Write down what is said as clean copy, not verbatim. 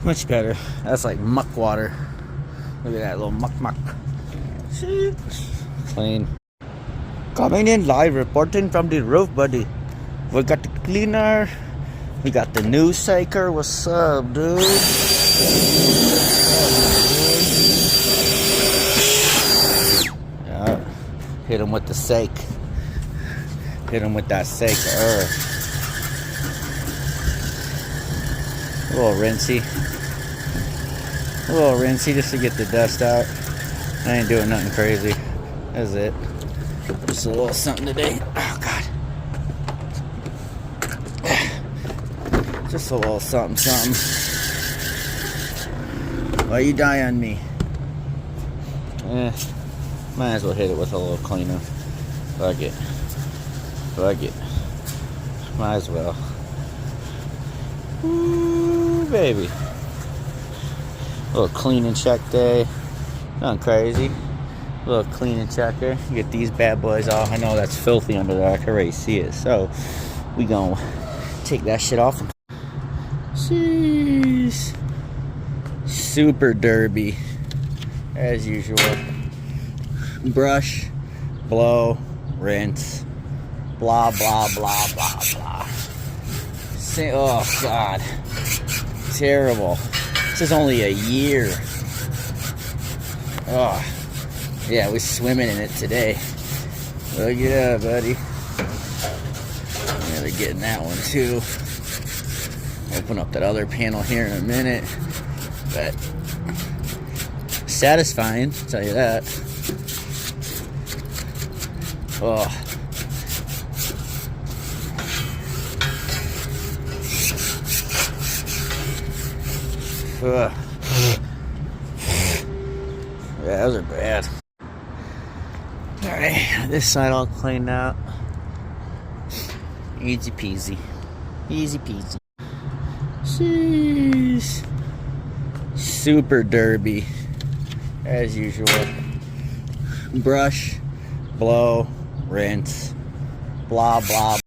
Much better. That's like muck water. Look at that little muck. See? Clean. Coming in live, reporting from the roof, buddy. We got the cleaner. We got the new shaker. What's up, dude? Yeah. Hit him with the sake. Hit him with that shaker. A little rinsey. A little rinsey just to get the dust out. I ain't doing nothing crazy. That's it. Just a little something today. Oh, God. Just a little something. Why you die on me? Might as well hit it with a little cleaner. Fuck it. Might as well. Ooh, baby. A little clean and check day. Nothing crazy. A little clean and checker. Get these bad boys off. I know that's filthy under there. I can already see it. So we gonna take that shit off. Jeez. Super derby. As usual. Brush, blow, rinse. Blah, blah, blah, blah, blah. Oh, God. Terrible. This is only a year. Oh, yeah, we're swimming in it today. Look it up, buddy. Yeah, they're getting that one, too. Open up that other panel here in a minute. But satisfying, I'll tell you that. Oh. Ugh. Yeah, those are bad. Alright, this side all cleaned out. Easy peasy. Easy peasy. Jeez. Super derby. As usual. Brush, blow, rinse. Blah, blah.